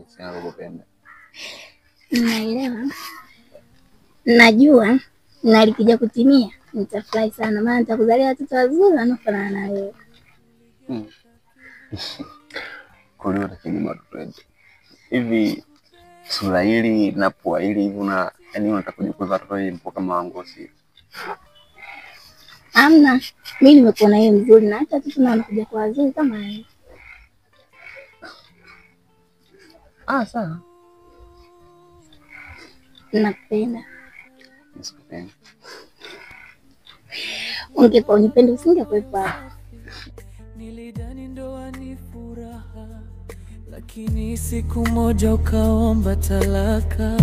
kuhusiana na kupenda. Naelewa. Najua na likija kutimia nitafurahi sana, maana nitakuzalia watoto wazuri wanaofanana na wewe. Kwa hiyo lakini watoto wetu. Hivi sura hili na pua hili hivi na yani unataka kujikuza watoto hili mpaka mawango si? Amna, mimi nimekuona yeye mzuri na hata tu wanakuja kwa wazuri kama yeye. Sawa. Nakupenda. Nisikupenda. Ungekuwa unipenda usingekuwepo hapa. Nilidhani ndoa ni furaha, lakini siku moja ukaomba talaka.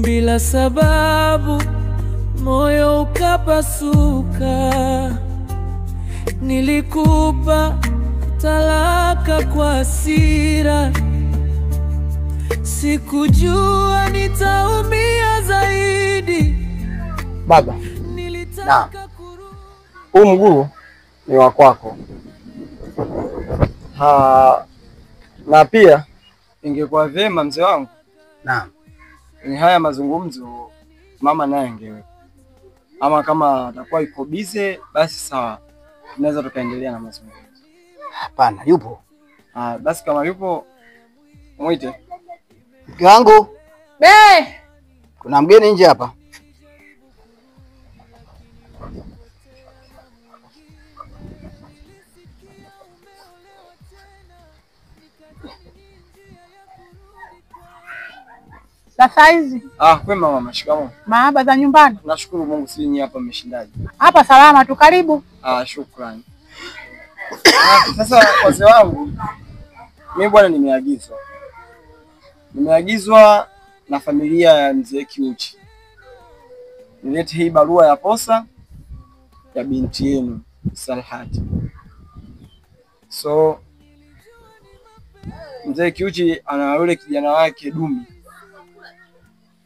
Bila sababu moyo ukapasuka. Nilikupa talaka kwa hasira, sikujua nitaumia zaidi. Baba, na huu mguu ni wa kwako. Na pia ingekuwa vyema mzee wangu, naam, ni haya mazungumzo mama naye angewe. Ama kama atakuwa yuko busy basi sawa, tunaweza tukaendelea na mazungumzo. Hapana, yupo. Basi kama yupo muite. Mke wangu. Kuna mgeni nje hapa. Sasa hizi. Kwema mama, shikamoo. Mahaba za nyumbani. Nashukuru Mungu, si nyinyi hapa mmeshindaje? Hapa salama tu, karibu. Shukrani. Sasa wazee wangu, mimi bwana nimeagizwa na familia ya mzee Kiuchi. Nilete hii barua ya posa ya binti yenu Salhati. So mzee Kiuchi ana yule kijana wake Dumi,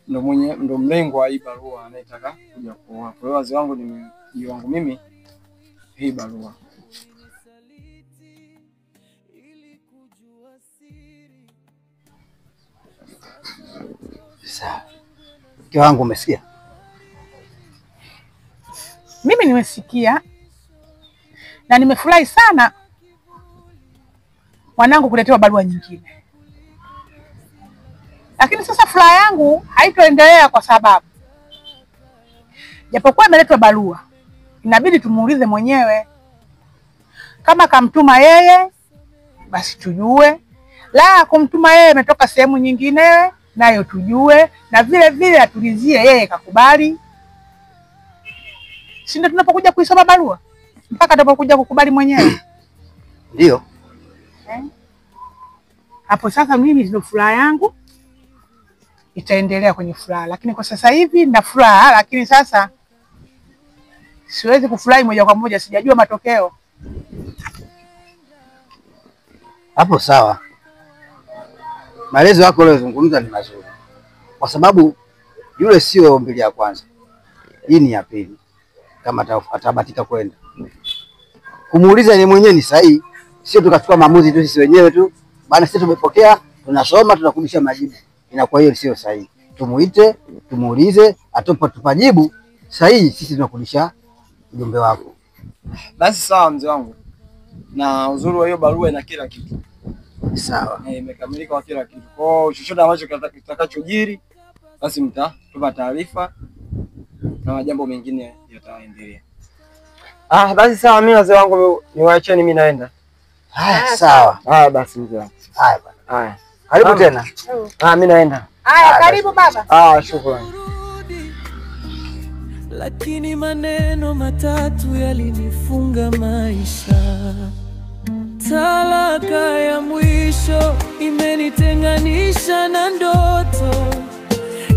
ndo mlengo wa hii barua anayetaka kuja kuoa. Kwa hiyo wazee wangu wangu mimi hii barua. Sawa. Mke wangu umesikia? Mimi nimesikia na nimefurahi sana mwanangu kuletewa barua nyingine. Lakini sasa furaha yangu haitoendelea kwa sababu japokuwa imeletwa barua, inabidi tumuulize mwenyewe. Kama kamtuma yeye basi tujue, la kumtuma yeye imetoka sehemu nyingine nayo tujue, na vile vile atulizie yeye kakubali. Si ndio tunapokuja kuisoma barua mpaka tunapokuja kukubali mwenyewe. Ndio. Hapo sasa mimi ndio furaha yangu itaendelea kwenye furaha, lakini kwa sasa hivi nina furaha, lakini sasa siwezi kufurahi moja kwa moja, sijajua matokeo. Hapo sawa. Maelezo yako uliyozungumza ni mazuri. Kwa sababu yule sio ombi ya kwanza. Hii ni ya pili. Kama atabatika kwenda. Kumuuliza ni mwenyewe ni sahihi. Sio tukachukua maamuzi tu sisi wenyewe tu. Bana sisi tumepokea, tunasoma, tunakurudisha majibu. Inakuwa hiyo sio sahihi. Tumuite, tumuulize, tupajibu sahihi, sisi tunakurudisha ujumbe wako. Basi sawa mzee wangu. Na uzuri wa hiyo barua ina kila kitu. Sawa. Imekamilika kwa kila kitu. Kwa chochote ambacho kitakachojiri basi mtatupa taarifa na majambo mengine yataendelea. Basi sawa, mimi wazee wangu niwaacheni, mimi naenda. Sawa. Basi mzee wangu. Bwana. Karibu tena. Mimi naenda. Karibu baba. Shukrani. Lakini maneno matatu yalinifunga maisha. Talaka ya mwisho imenitenganisha na ndoto.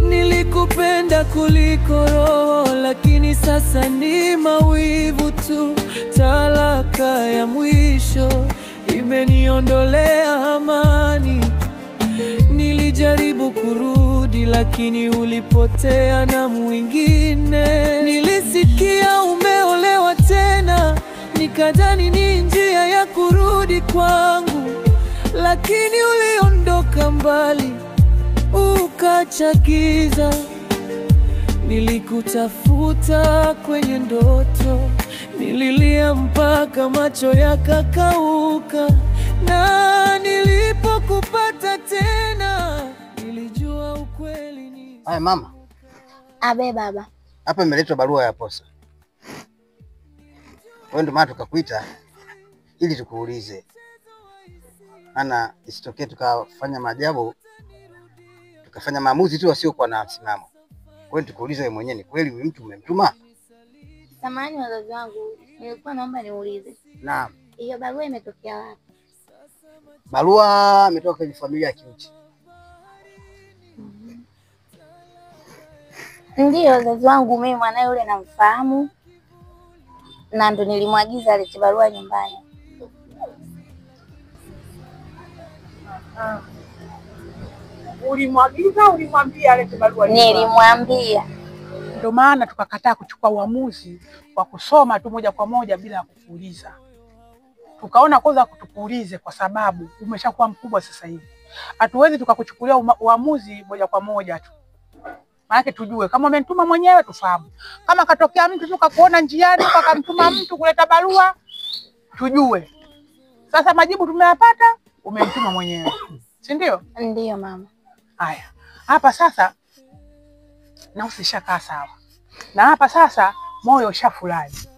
Nilikupenda kuliko roho, lakini sasa ni mawivu tu. Talaka ya mwisho imeniondolea amani. Nilijaribu kurudi lakini ulipotea na mwingine. Nilisikia umeolewa tena, nikadhani ni njia ya kurudi kwangu, lakini uliondoka mbali ukacha giza. Nilikutafuta kwenye ndoto, nililia mpaka macho yakakauka, na nilipokupata tena nilijua ukweli ni... Haya mama. Abe baba. Hapa imeletwa barua ya posa. Wewe ndio maana tukakuita ili tukuulize. Ana isitokee tukafanya maajabu, tukafanya maamuzi tu wasiokuwa na msimamo. Wewe tukuulize wewe mwenyewe, ni kweli huyu mtu umemtuma? Samahani wazazi wangu, nilikuwa naomba niulize. Naam. Hiyo barua imetokea wapi? Barua imetoka kwenye familia ya Kiuchi. Ndio wazazi wangu, mimi mwanae yule namfahamu. Na ndo nilimwagiza alete barua nyumbani. Ulimwagiza, ulimwambia alete barua? Nilimwambia. Ndio maana tukakataa kuchukua uamuzi wa kusoma tu moja kwa moja bila kukuuliza. Tukaona kwanza kutukuulize kwa sababu umeshakuwa mkubwa sasa hivi. Hatuwezi tukakuchukulia uamuzi moja kwa moja tu. Maana tujue kama umetuma mwenyewe tufahamu. Kama katokea mtu tukakuona njiani akamtuma mtu kuleta barua tujue. Sasa majibu tumeyapata, umetuma mwenyewe. Si ndio? Ndio mama. Haya. Hapa sasa na usishakaa sawa. Na hapa sasa moyo ushafurahi.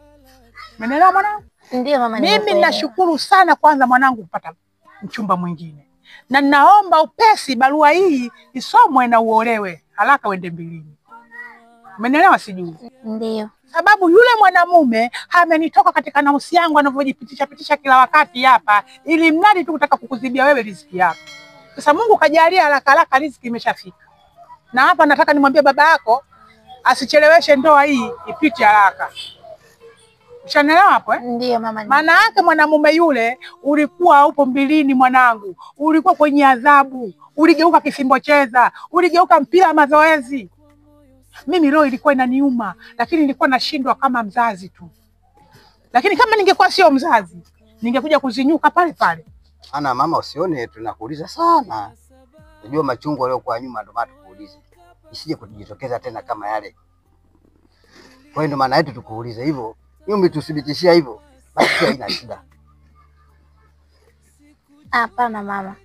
Umeelewa mwanangu? Ndio mama. Mimi nashukuru sana kwanza mwanangu kupata mchumba mwingine. Na naomba upesi barua hii isomwe na uolewe haraka uende mbilini. Umeelewa sijui? Ndio. Sababu yule mwanamume amenitoka katika nausi yangu anavyojipitisha kila wakati hapa ili mradi tu kutaka kukuzibia wewe riziki yako. Sasa Mungu kajalia haraka riziki imeshafika. Na hapa nataka nimwambie baba yako asicheleweshe ndoa hii ipite haraka. Ushanelewa hapo eh? Ndio mama. Maana yake mwanamume yule ulikuwa upo mbilini mwanangu. Ulikuwa kwenye adhabu. Uligeuka kifimbo cheza. Uligeuka mpira mazoezi. Mimi roho ilikuwa inaniuma, lakini nilikuwa nashindwa kama mzazi tu. Lakini kama ningekuwa sio mzazi, ningekuja kuzinyuka pale pale. Ana mama, usione tunakuuliza sana. Unajua machungu yaliyokuwa nyuma ndio maana tukuulize. Isije kujitokeza tena kama yale. Kwa hiyo ndio maana yetu tukuulize hivyo. Hiyo umetuthibitishia hivyo. Basi haina shida. Hapana mama.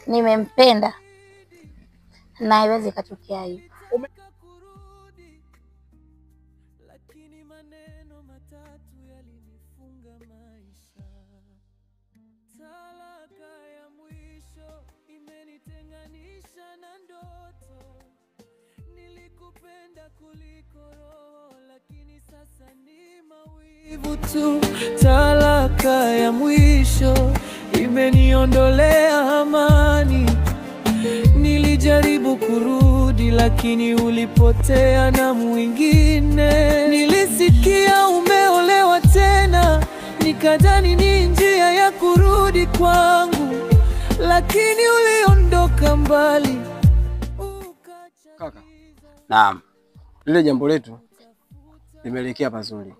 Nimempenda. Na haiwezi katokea hivyo. Talaka ya mwisho imeniondolea amani. Nilijaribu kurudi lakini ulipotea na mwingine. Nilisikia umeolewa tena, nikadhani ni njia ya kurudi kwangu, lakini uliondoka mbali. Kaka. Naam. Lile jambo letu limeelekea pazuri.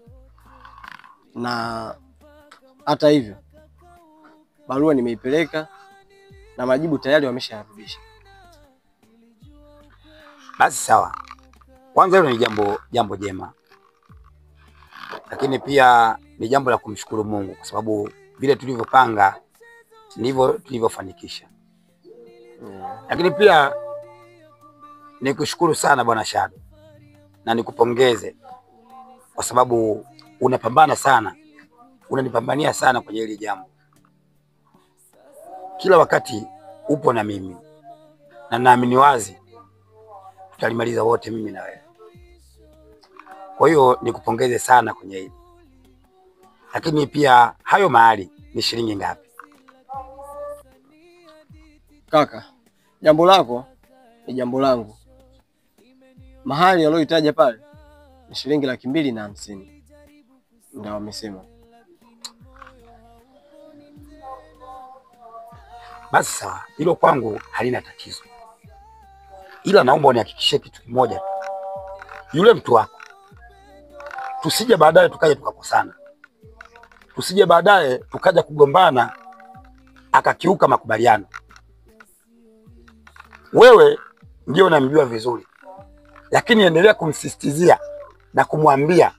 Na hata hivyo barua nimeipeleka na majibu tayari wamesharudisha. Basi sawa. Kwanza hilo ni jambo jema. Lakini pia ni jambo la kumshukuru Mungu kwa sababu vile tulivyopanga ndivyo tulivyofanikisha. Lakini pia nikushukuru sana Bwana Shado. Na nikupongeze kwa sababu unapambana sana. Unanipambania sana kwenye hili jambo. Kila wakati upo na mimi. Na naamini wazi tutalimaliza wote mimi na wewe. Kwa hiyo nikupongeze sana kwenye hili. Lakini pia hayo mahali ni shilingi ngapi? Kaka, jambo lako ni jambo langu. Mahali aliyohitaja pale ni shilingi 250. Ndio wamesema. Basi sawa, hilo kwangu halina tatizo. Ila naomba unihakikishie kitu kimoja tu. Yule mtu wako tusije baadaye tukaja tukakosana. Tusije baadaye tukaja kugombana akakiuka makubaliano. Wewe ndio unamjua vizuri, lakini endelea kumsisitizia na kumwambia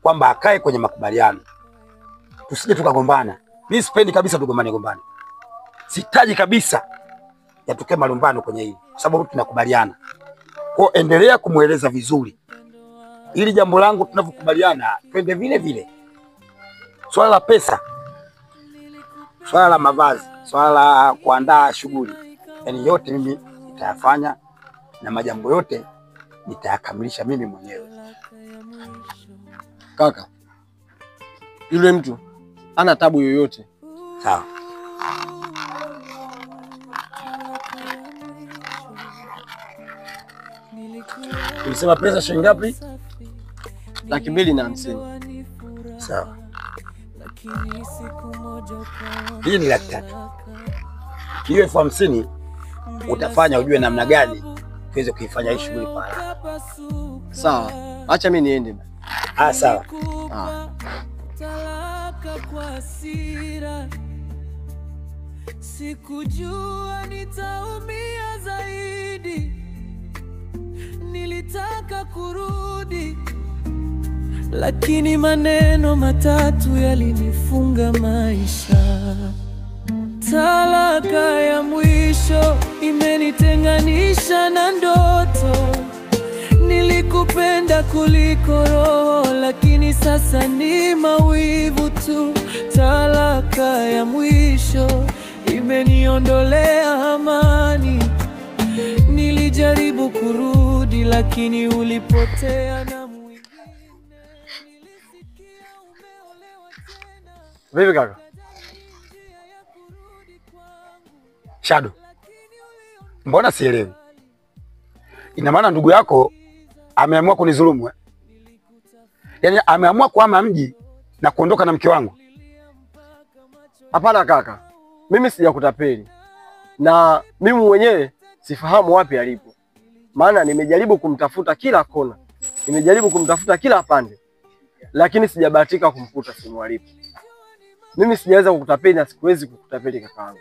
kwamba akae kwenye makubaliano. Tusije tukagombana. Mimi sipendi kabisa tugombane. Sitaji kabisa yatokee malumbano kwenye hili, kwa sababu tunakubaliana. Kwa endelea kumueleza vizuri, ili jambo langu tunavyokubaliana twende vile vile. Swala la pesa, swala la mavazi, swala la kuandaa shughuli, yani yote mimi nitayafanya na majambo yote nitayakamilisha mimi mwenyewe. Kaka, yule mtu ana tabu yoyote. Sawa. Ulisema pesa shilingi ngapi? 250. Sawa. Hii ni 300. Hiyo 50,000 utafanya ujue namna gani tuweze kuifanya hii shughuli kwa haraka. Sawa. Acha mimi niende. Sawa. Sikujua nitaumia zaidi, nilitaka kurudi, lakini maneno matatu yalinifunga maisha. Talaka ya mwisho imenitenganisha na ndoto. Nilikupenda kuliko roho, lakini sasa ni mawivu tu. Talaka ya mwisho imeniondolea amani. Nilijaribu kurudi, lakini ulipotea na mwingine. Nilisikia umeolewa tena. Vipi kaka? Shadow, mbona sielewi? Ina maana ndugu yako ameamua kunidhulumu? Yaani ameamua kuhama mji na kuondoka na mke wangu? Hapana kaka, mimi sijakutapeli, na mimi mwenyewe sifahamu wapi alipo. Maana nimejaribu kumtafuta kila kona, nimejaribu kumtafuta kila pande, lakini sijabahatika kumkuta sehemu alipo. Mimi sijaweza kukutapeli na sikuwezi kukutapeli kakaangu.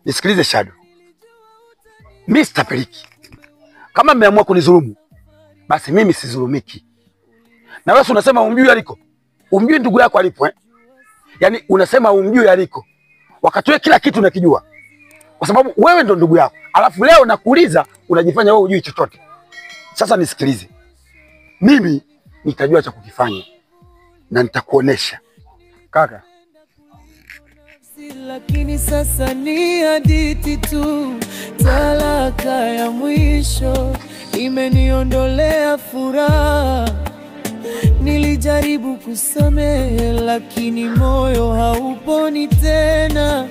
Nisikilize Shadow, mimi sitapeliki. Kama mmeamua kunidhulumu, basi mimi sidhulumiki. Na wewe unasema umjui aliko? Umjui ndugu yako alipo Yaani unasema umjui aliko, wakati wewe kila kitu unakijua, kwa sababu wewe ndo ndugu yako. Alafu leo nakuuliza unajifanya wewe hujui chochote. Sasa nisikilize, mimi nitajua cha kukifanya na nitakuonesha kaka. Lakini sasa ni hadithi tu. Talaka ya mwisho imeniondolea furaha. Nilijaribu kusamehe, lakini moyo hauponi tena.